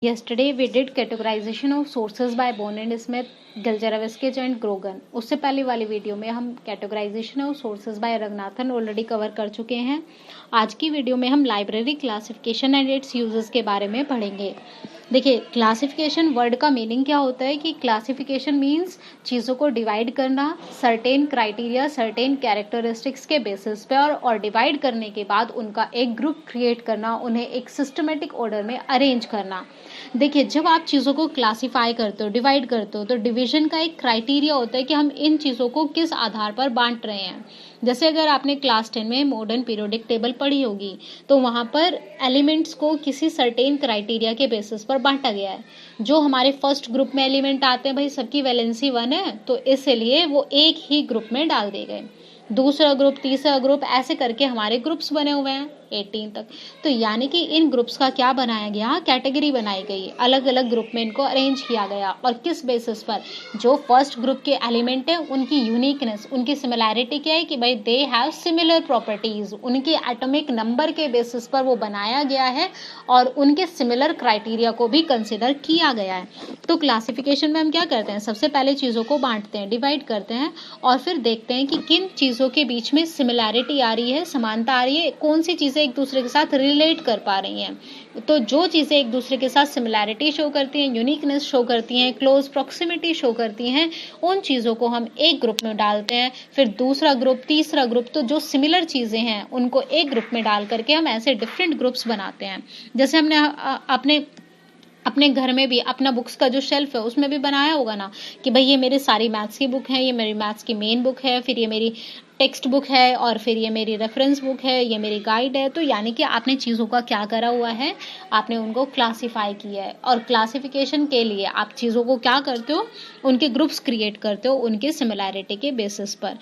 Yesterday we did categorization of sources by Bone and Smith, Galjerovskij and Grogan. उससे पहले वाली video में हम categorization of sources by Ranganathan already cover कर चुके हैं. आज की वीडियो में हम library classification and it's uses के बारे में पढ़ेंगे. देखिए, क्लासिफिकेशन वर्ड का मीनिंग क्या होता है कि क्लासिफिकेशन मीन्स चीज़ों को डिवाइड करना सर्टेन क्राइटेरिया सर्टेन कैरेक्टरिस्टिक्स के बेसिस पे और डिवाइड करने के बाद उनका एक ग्रुप क्रिएट करना, उन्हें एक सिस्टमेटिक ऑर्डर में अरेंज करना. देखिए, जब आप चीज़ों को क्लासिफाई करते हो, डिवाइड करते हो, तो डिवीजन का एक क्राइटेरिया होता है कि हम इन चीज़ों को किस आधार पर बांट रहे हैं. जैसे अगर आपने क्लास 10 में मॉडर्न पीरियोडिक टेबल पढ़ी होगी तो वहाँ पर एलिमेंट्स को किसी सर्टेन क्राइटेरिया के बेसिस पर बांटा गया है. जो हमारे फर्स्ट ग्रुप में एलिमेंट आते हैं, भाई सबकी वैलेंसी 1 है, तो इसलिए वो एक ही ग्रुप में डाल दिए गए. दूसरा ग्रुप, तीसरा ग्रुप, ऐसे करके हमारे ग्रुप्स बने हुए हैं 18 तक. तो यानी कि इन ग्रुप्स का क्या बनाया गया, कैटेगरी बनाई गई, अलग अलग ग्रुप में इनको अरेंज किया गया. और किस बेसिस पर, जो फर्स्ट ग्रुप के एलिमेंट है उनकी यूनिकनेस, उनकी सिमिलैरिटी क्या है कि भाई दे हैव सिमिलर प्रॉपर्टीज, उनके एटॉमिक नंबर के बेसिस पर वो बनाया गया है और उनके सिमिलर क्राइटेरिया को भी कंसिडर किया गया है. तो क्लासिफिकेशन में हम क्या करते हैं, सबसे पहले चीज़ों को बांटते हैं, डिवाइड करते हैं और फिर देखते हैं कि किन चीज़ों के बीच में सिमिलैरिटी आ रही है, समानता आ रही है, कौन सी चीज़ें एक दूसरे के साथ रिलेट कर पा रही हैं. तो जो चीज़ें एक दूसरे के साथ सिमिलैरिटी शो करती हैं, यूनिकनेस शो करती हैं, क्लोज प्रॉक्सिमिटी शो करती हैं, उन चीज़ों को हम एक ग्रुप में डालते हैं. फिर दूसरा ग्रुप, तीसरा ग्रुप, तो जो सिमिलर चीज़ें हैं उनको एक ग्रुप में डाल करके हम ऐसे डिफरेंट ग्रुप्स बनाते हैं. जैसे हमने अपने घर में भी अपना बुक्स का जो शेल्फ है उसमें भी बनाया होगा ना कि भाई ये मेरी सारी मैथ्स की बुक है, ये मेरी मैथ्स की मेन बुक है, फिर ये मेरी टेक्स्ट बुक है और फिर ये मेरी रेफरेंस बुक है, ये मेरी गाइड है. तो यानी कि आपने चीज़ों का क्या करा हुआ है, आपने उनको क्लासीफाई किया है. और क्लासिफिकेशन के लिए आप चीज़ों को क्या करते हो, उनके ग्रुप्स क्रिएट करते हो उनके सिमिलैरिटी के बेसिस पर.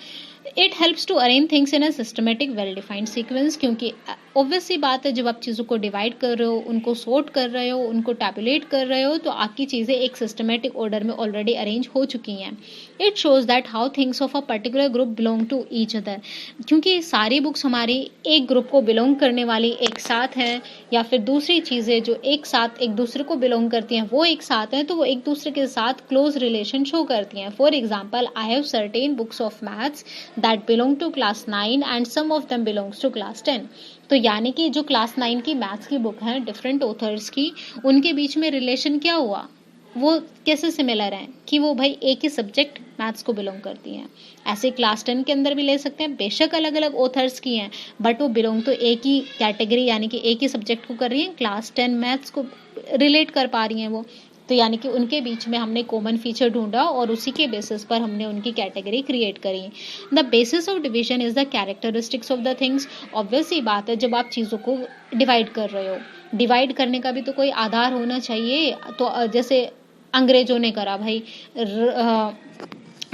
It helps to arrange things in a systematic well defined sequence, क्योंकि ऑब्वियस सी बात है, जब आप चीज़ों को डिवाइड कर रहे हो, उनको सॉर्ट कर रहे हो, उनको टैबुलेट कर रहे हो, तो आपकी चीज़ें एक सिस्टमेटिक ऑर्डर में ऑलरेडी अरेंज हो चुकी हैं. It shows that how things of a particular group belong to each other, क्योंकि सारी बुक्स हमारी एक ग्रुप को बिलोंग करने वाली एक साथ हैं, या फिर दूसरी चीज़ें जो एक साथ एक दूसरे को बिलोंग करती हैं वो एक साथ हैं, तो वो एक दूसरे के साथ क्लोज रिलेशन शो करती हैं. For example, I have certain books of maths that belong to class 9 and some of them belongs to class 10. तो यानी कि जो क्लास 9 की मैथ्स की बुक है डिफरेंट ऑथर्स की, उनके बीच में रिलेशन क्या हुआ, वो कैसे सिमिलर हैं कि वो भाई एक ही सब्जेक्ट मैथ्स को बिलोंग करती हैं. ऐसे क्लास 10 के अंदर भी ले सकते हैं, बेशक अलग अलग ऑथर्स की हैं बट वो बिलोंग तो एक ही कैटेगरी यानी कि एक ही सब्जेक्ट को कर रही हैं, क्लास 10 मैथ्स को रिलेट कर पा रही हैं वो. तो यानी कि उनके बीच में हमने कॉमन फीचर ढूंढा और उसी के बेसिस पर हमने उनकी कैटेगरी क्रिएट करी. The basis of division is the characteristics of the things. Obvious ही बात है, जब आप चीज़ों को डिवाइड कर रहे हो, डिवाइड करने का भी तो कोई आधार होना चाहिए. तो जैसे अंग्रेजों ने करा भाई,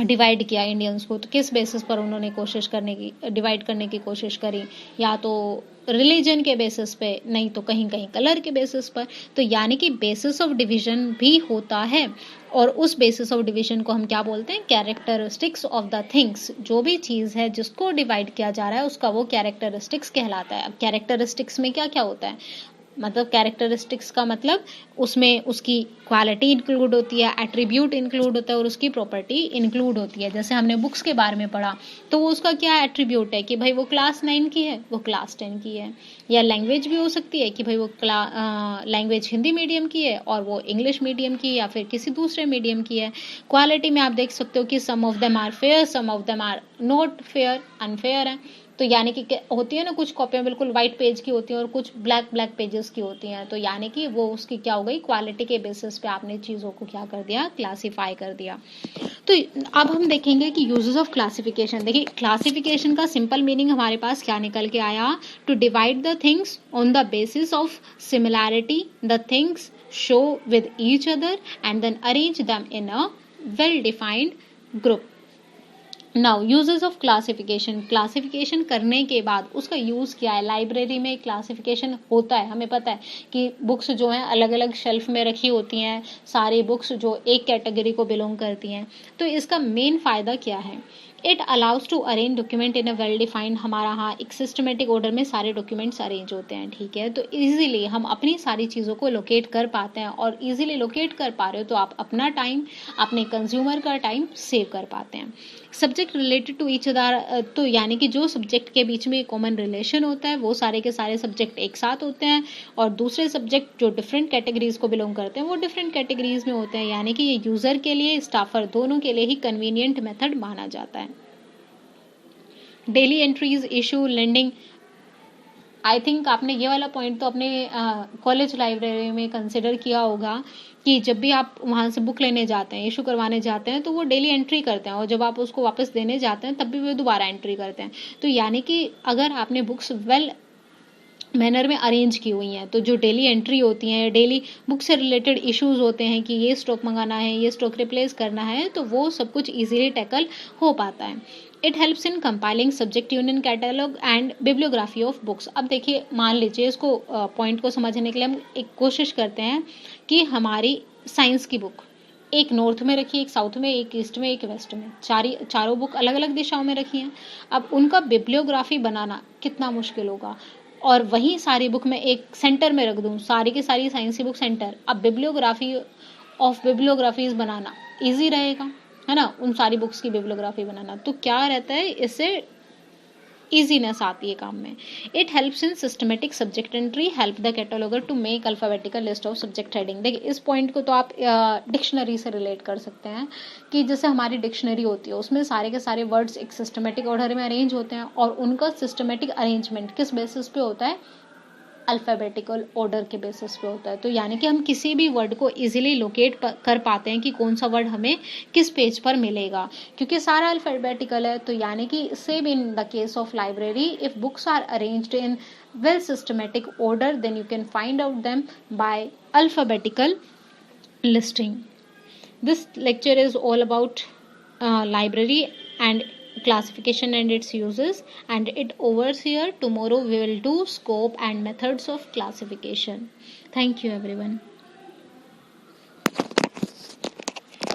डिवाइड किया इंडियंस को, तो किस बेसिस पर उन्होंने कोशिश करने की, डिवाइड करने की कोशिश करी, या तो रिलीजन के बेसिस पे, नहीं तो कहीं कहीं कलर के बेसिस पर. तो यानी कि बेसिस ऑफ डिवीजन भी होता है और उस बेसिस ऑफ डिवीजन को हम क्या बोलते हैं, कैरेक्टरिस्टिक्स ऑफ द थिंग्स. जो भी चीज़ है जिसको डिवाइड किया जा रहा है उसका वो कैरेक्टरिस्टिक्स कहलाता है. अब कैरेक्टरिस्टिक्स में क्या क्या होता है, मतलब कैरेक्टरिस्टिक्स का मतलब उसमें उसकी क्वालिटी इंक्लूड होती है, एट्रीब्यूट इंक्लूड होता है और उसकी प्रॉपर्टी इंक्लूड होती है. जैसे हमने बुक्स के बारे में पढ़ा तो वो उसका क्या एट्रीब्यूट है कि भाई वो क्लास 9 की है, वो क्लास 10 की है. या लैंग्वेज भी हो सकती है कि भाई वो लैंग्वेज हिंदी मीडियम की है और वो इंग्लिश मीडियम की या फिर किसी दूसरे मीडियम की है. क्वालिटी में आप देख सकते हो कि some of them are fair, some of them are not fair, unfair है. तो यानी कि होती है ना, कुछ कॉपियाँ बिल्कुल वाइट पेज की होती हैं और कुछ ब्लैक पेजेस की होती हैं. तो यानी कि वो उसकी क्या हो गई, क्वालिटी के बेसिस पे आपने चीज़ों को क्या कर दिया, क्लासीफाई कर दिया. तो अब हम देखेंगे कि यूजेस ऑफ क्लासिफिकेशन. देखिए, क्लासिफिकेशन का सिंपल मीनिंग हमारे पास क्या निकल के आया, to divide the things on the basis of similarity the things show with each other and then arrange them in a well defined group. Now uses of classification. Classification करने के बाद उसका यूज़ क्या है. लाइब्रेरी में classification होता है, हमें पता है कि बुक्स जो हैं अलग अलग शेल्फ में रखी होती हैं, सारी बुक्स जो एक कैटेगरी को बिलोंग करती हैं. तो इसका मेन फ़ायदा क्या है, it allows to arrange document in a well defined, हमारा हाँ एक सिस्टमेटिक ऑर्डर में सारे डॉक्यूमेंट्स अरेंज होते हैं, ठीक है। तो इजीली हम अपनी सारी चीज़ों को लोकेट कर पाते हैं, और इजीली लोकेट कर पा रहे हो तो आप अपना टाइम, अपने कंज्यूमर का टाइम सेव कर पाते हैं। Subject related to each other, तो यानी कि जो सब्जेक्ट के बीच में कॉमन रिलेशन होता है वो सारे के सारे सब्जेक्ट एक साथ होते हैं, और दूसरे सब्जेक्ट जो डिफरेंट कैटेगरीज को बिलोंग करते हैं वो डिफरेंट कैटेगरीज में होते हैं, यानी कि ये यूज़र के लिए, स्टाफर दोनों के लिए ही कन्वीनियंट मेथड माना जाता है। Daily entries, issue, lending, I think आपने ये वाला पॉइंट तो अपने कॉलेज लाइब्रेरी में कंसिडर किया होगा कि जब भी आप वहाँ से बुक लेने जाते हैं, इशू करवाने जाते हैं, तो वो डेली एंट्री करते हैं, और जब आप उसको वापस देने जाते हैं तब भी वो दोबारा एंट्री करते हैं। तो यानी कि अगर आपने बुक्स वेल मैनर में अरेंज की हुई हैं, तो जो डेली एंट्री होती हैं, डेली बुक से रिलेटेड इश्यूज होते हैं कि ये स्टॉक मंगाना है, ये स्टॉक रिप्लेस करना है, तो वो सब कुछ इजीली टैकल हो पाता है। It helps in compiling subject union catalogue and bibliography of books. अब देखिए, मान लीजिए इसको पॉइंट को समझने के लिए हम एक कोशिश करते हैं कि हमारी साइंस की बुक एक नॉर्थ में रखी है, एक साउथ में, एक ईस्ट में, एक वेस्ट में, चारों बुक अलग अलग दिशाओं में रखी हैं। अब उनका बिब्लियोग्राफी बनाना कितना मुश्किल होगा, और वहीं सारी बुक में एक सेंटर में रख दूं, सारी की सारी साइंस की बुक सेंटर। अब bibliography of bibliographies banana easy रहेगा, है ना, उन सारी बुक्स की बिब्लियोग्राफी बनाना। तो क्या रहता है, इससे ईजीनेस आती है काम में। It helps in systematic subject entry, help the cataloguer to make alphabetical list of subject heading. देखिए, इस पॉइंट को तो आप डिक्शनरी से रिलेट कर सकते हैं कि जैसे हमारी डिक्शनरी होती है, उसमें सारे के सारे वर्ड्स एक सिस्टमेटिक ऑर्डर में अरेंज होते हैं, और उनका सिस्टमेटिक अरेंजमेंट किस बेसिस पे होता है, अल्फाबेटिकल ऑर्डर के बेसिस पे होता है। तो यानी कि हम किसी भी वर्ड को इजीली लोकेट कर पाते हैं कि कौन सा वर्ड हमें किस पेज पर मिलेगा, क्योंकि सारा अल्फाबेटिकल है। तो यानी कि same in the case of library, if books are arranged in well systematic order, then you can find out them by alphabetical listing. This lecture is all about library and classification and its uses, and it overs here. Tomorrow we will do scope and methods of classification. Thank you everyone.